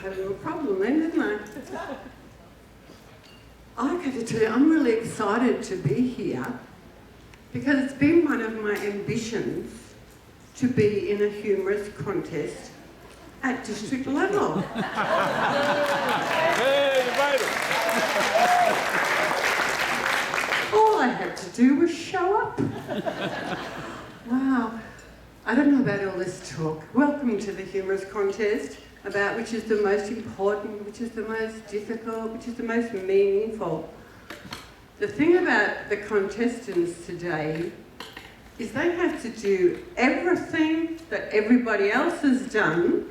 had a little problem then, didn't I? I got to tell you, I'm really excited to be here because it's been one of my ambitions to be in a humorous contest at district level. All I had to do was show up. Wow. I don't know about all this talk. Welcome to the humorous contest, about which is the most important, which is the most difficult, which is the most meaningful. The thing about the contestants today is they have to do everything that everybody else has done,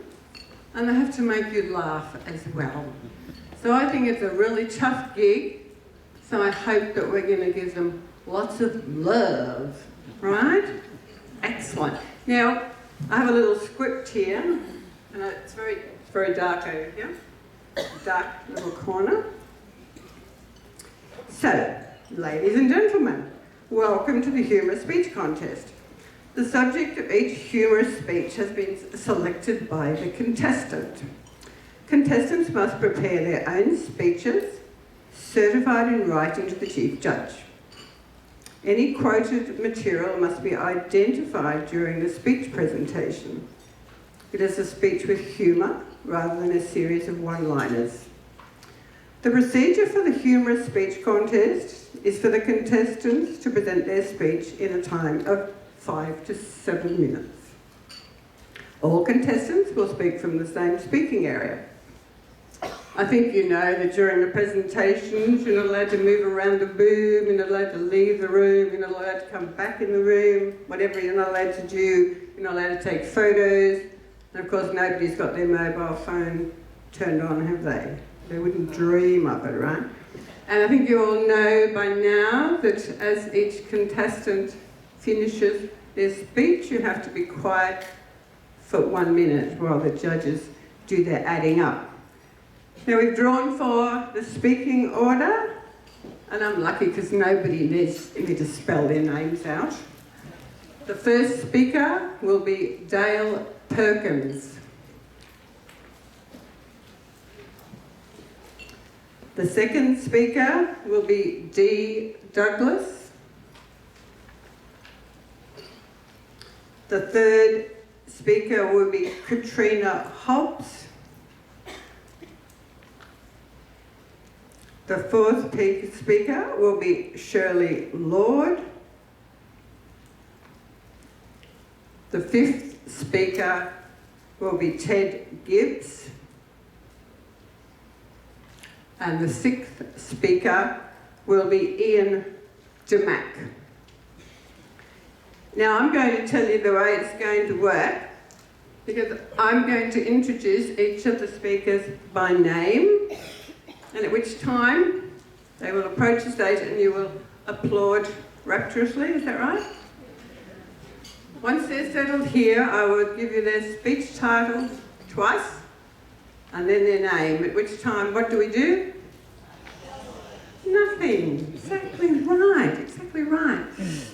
and they have to make you laugh as well. So I think it's a really tough gig, so I hope that we're going to give them lots of love, right? Excellent. Now, I have a little script here, and it's very dark over here, dark little corner. So, ladies and gentlemen, welcome to the Humorous Speech Contest. The subject of each humorous speech has been selected by the contestant. Contestants must prepare their own speeches, certified in writing to the Chief Judge. Any quoted material must be identified during the speech presentation. It is a speech with humour rather than a series of one-liners. The procedure for the humorous speech contest is for the contestants to present their speech in a time of 5 to 7 minutes. All contestants will speak from the same speaking area. I think you know that during the presentations you're not allowed to move around the room, you're not allowed to leave the room, you're not allowed to come back in the room, whatever you're not allowed to do, you're not allowed to take photos, and of course nobody's got their mobile phone turned on, have they? They wouldn't dream of it, right? And I think you all know by now that as each contestant finishes their speech, you have to be quiet for 1 minute while the judges do their adding up. Now we've drawn for the speaking order, and I'm lucky because nobody needs me to spell their names out. The first speaker will be DalePerkins. The second speaker will be D. Douglas. The third speaker will be Katrina Hobbs. The fourth speaker will be Shirley Lord. The fifth speaker will be Ted Gibbs. And the sixth speaker will be Ian DeMack. Now I'm going to tell you the way it's going to work, because I'm going to introduce each of the speakers by name, and at which time they will approach the stage and you will applaud rapturously, is that right? Once they're settled here, I will give you their speech title twice, and then their name, at which time, what do we do? Nothing. Exactly right, exactly right.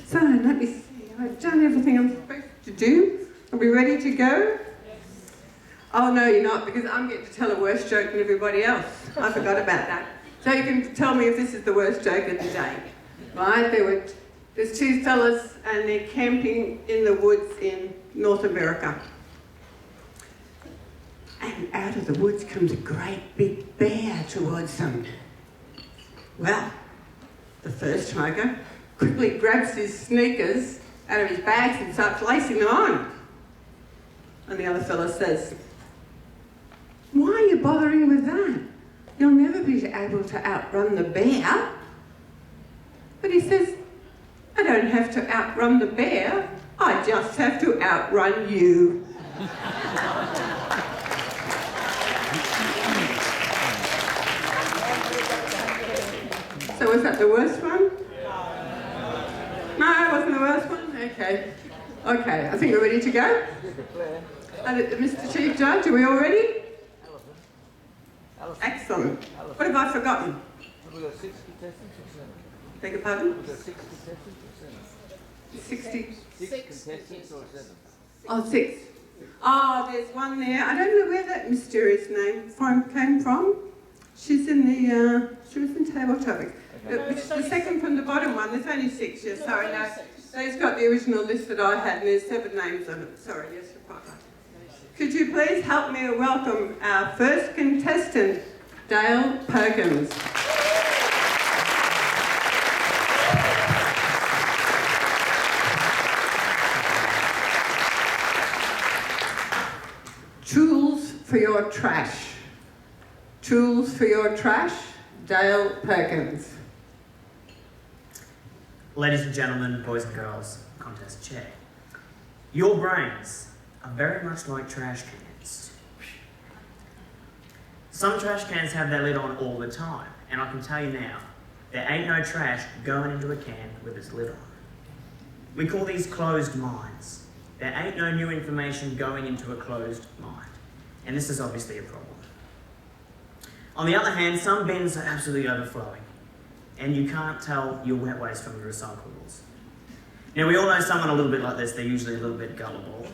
So, let me see, I've done everything I'm supposed to do. Are we ready to go? Oh no, you're not, because I'm getting to tell a worse joke than everybody else. I forgot about that. So you can tell me if this is the worst joke of the day. Right, there's two fellas and they're camping in the woods in North America. And out of the woods comes a great big bear towards them. Well, the first tiger quickly grabs his sneakers out of his bags and starts lacing them on. And the other fella says, "Why are you bothering with that? You'll never be able to outrun the bear." But he says, "I don't have to outrun the bear, I just have to outrun you." So was that the worst one? No, it wasn't the worst one? Okay. Okay, I think we're ready to go. Mr. Chief Judge, are we all ready? Excellent. What have I forgotten? We've got 6 contestants or 7? Beg your pardon? We've got 6 contestants or 7? 60. 6 contestants or 7? Oh, 6. Oh, there's one there. I don't know where that mysterious name came from. She's in the, she was in table topic. The second from the bottom one, there's only 6, yes, sorry, no. They've got the original list that I had and there's 7 names on it. Sorry, yes, you're right. Could you please help me welcome our first contestant, DalePerkins. Tools for your trash. Tools for your trash, DalePerkins. Ladies and gentlemen, boys and girls, contest chair. Your brains are very much like trash cans. Some trash cans have their lid on all the time, and I can tell you now, there ain't no trash going into a can with its lid on. We call these closed minds. There ain't no new information going into a closed mind, and this is obviously a problem. On the other hand, some bins are absolutely overflowing, and you can't tell your wet waste from your recyclables. Now, we all know someone a little bit like this. They're usually a little bit gullible.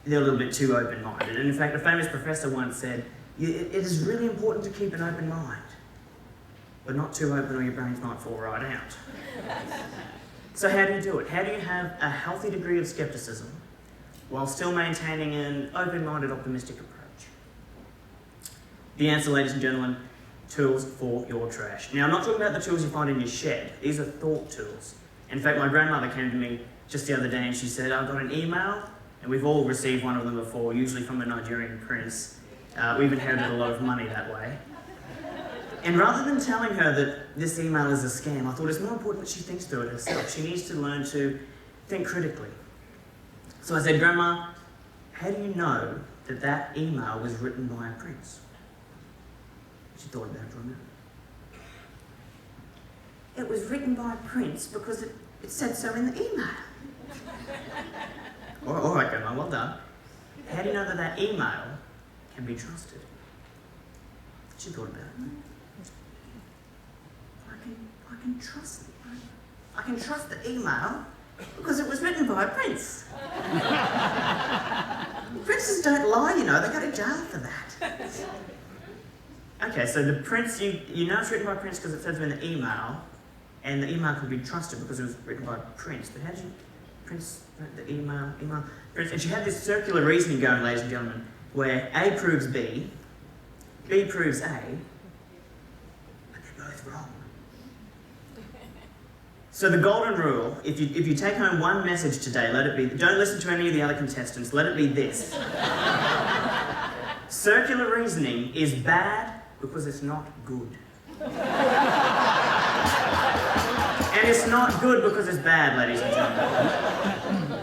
They're a little bit too open-minded. And in fact, a famous professor once said, it is really important to keep an open mind, but not too open or your brains might fall right out. So how do you do it? How do you have a healthy degree of skepticism while still maintaining an open-minded, optimistic approach? The answer, ladies and gentlemen, tools for your trash. Now, I'm not talking about the tools you find in your shed. These are thought tools. In fact, my grandmother came to me just the other day and she said, I've got an email, and we've all received one of them before, usually from a Nigerian prince. We've inherited a lot of money that way. And rather than telling her that this email is a scam, I thought it's more important that she thinks through it herself. She needs to learn to think critically. So I said, Grandma, how do you know that that email was written by a prince? She thought about it for a minute. It was written by a prince because it said so in the email. All right, Grandma, well done. How do you know that that email can be trusted? She thought about it. I can trust it. I can trust the email because it was written by a prince. Princes don't lie, you know, they go to jail for that. Okay, so the prince, you know it's written by a prince because it says in the email, and the email could be trusted because it was written by a prince. But how did you, prince, the email, prince, and she had this circular reasoning going, ladies and gentlemen, where A proves B proves A, but they're both wrong. So the golden rule, if you take home one message today, let it be, don't listen to any of the other contestants, let it be this. Circular reasoning is bad because it's not good. And it's not good because it's bad, ladies and gentlemen.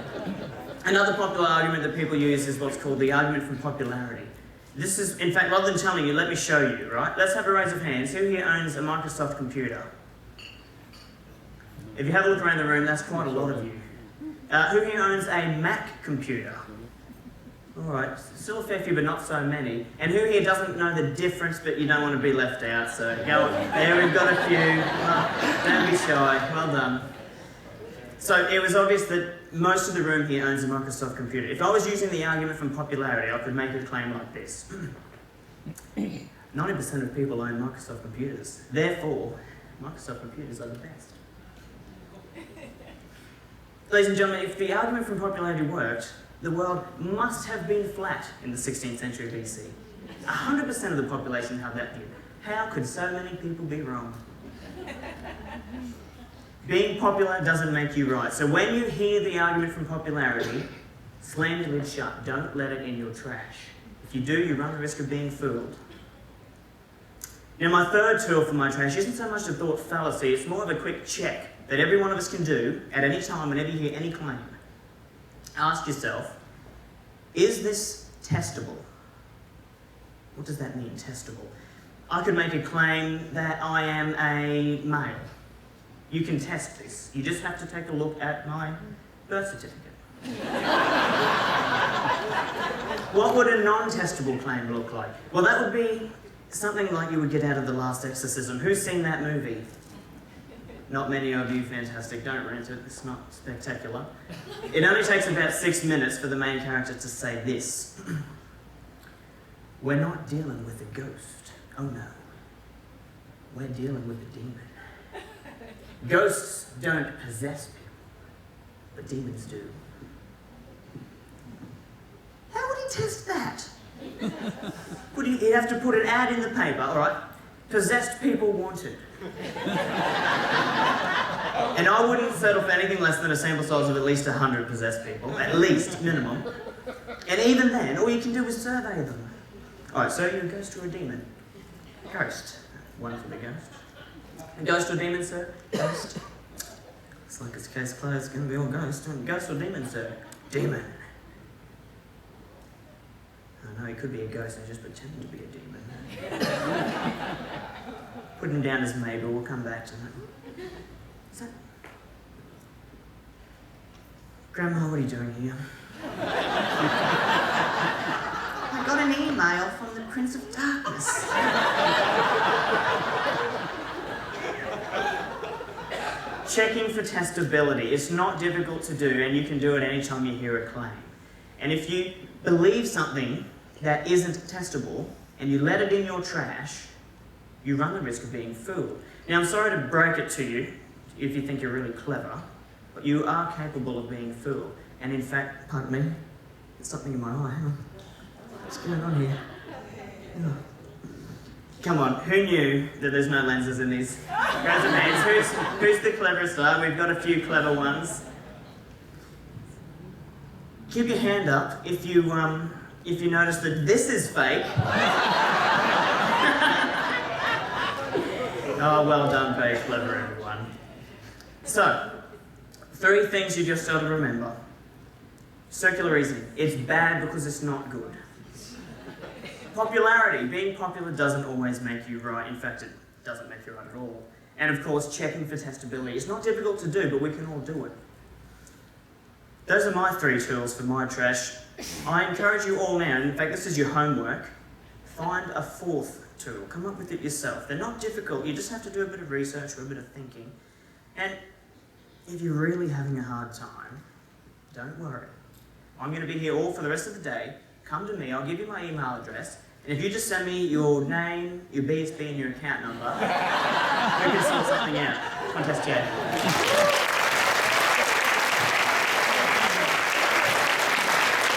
Another popular argument that people use is what's called the argument from popularity. This is, in fact, rather than telling you, let me show you, right? Let's have a raise of hands. Who here owns a Microsoft computer? If you have a look around the room, that's quite a lot of you. Who here owns a Mac computer? Alright, still a fair few, but not so many. And who here doesn't know the difference, but you don't want to be left out, so go on. There, we've got a few. Well, don't be shy. Well done. So it was obvious that most of the room here owns a Microsoft computer. If I was using the argument from popularity, I could make a claim like this. 90% of people own Microsoft computers. Therefore, Microsoft computers are the best. Ladies and gentlemen, if the argument from popularity worked, the world must have been flat in the 16th century BC. 100% of the population held that view. How could so many people be wrong? Being popular doesn't make you right. So when you hear the argument from popularity, slam your lid shut. Don't let it in your trash. If you do, you run the risk of being fooled. Now, my third tool for my trash isn't so much a thought fallacy, it's more of a quick check that every one of us can do at any time whenever you hear any claim. Ask yourself, is this testable? What does that mean, testable? I could make a claim that I am a male. You can test this. You just have to take a look at my birth certificate. What would a non-testable claim look like? Well, that would be something like you would get out of The Last Exorcism. Who's seen that movie? Not many of you, fantastic, don't rent it, it's not spectacular. It only takes about 6 minutes for the main character to say this. We're not dealing with a ghost, oh no. We're dealing with a demon. Ghosts don't possess people, but demons do. How would he test that? He'd have to put an ad in the paper, alright? Possessed people wanted. And I wouldn't settle for anything less than a sample size of at least 100 possessed people, at least, minimum. And even then, all you can do is survey them. Alright, so you're a ghost or a demon? Ghost. One for the ghost. A ghost or demon, sir? Ghost. Looks like it's case closed, it's gonna be all ghost. Ghost or demon, sir? Demon. I know he could be a ghost, I just pretending to be a demon. Put him down as maybe, we'll come back to that. Is that... Grandma, what are you doing here? I got an email from the Prince of Darkness. Checking for testability. It's not difficult to do, and you can do it anytime you hear a claim. And if you believe something that isn't testable, and you let it in your trash, you run the risk of being fooled. Now, I'm sorry to break it to you, if you think you're really clever, but you are capable of being fooled. And in fact, pardon me, there's something in my eye. Hang on. What's going on here? Oh. Come on, who knew that there's no lenses in these resumes? Who's the cleverest? We've got a few clever ones. Keep your hand up if you notice that this is fake. Oh, well done, very clever, everyone. So, 3 things you just got to remember. Circular reasoning. It's bad because it's not good. Popularity. Being popular doesn't always make you right. In fact, it doesn't make you right at all. And of course, checking for testability. It's not difficult to do, but we can all do it. Those are my 3 tools for my trash. I encourage you all now, and in fact this is your homework, find a 4th tool. Come up with it yourself. They're not difficult, you just have to do a bit of research or a bit of thinking. And if you're really having a hard time, don't worry. I'm going to be here all for the rest of the day. Come to me, I'll give you my email address, and if you just send me your name, your BSB and your account number, we can sort something out. Contest chat.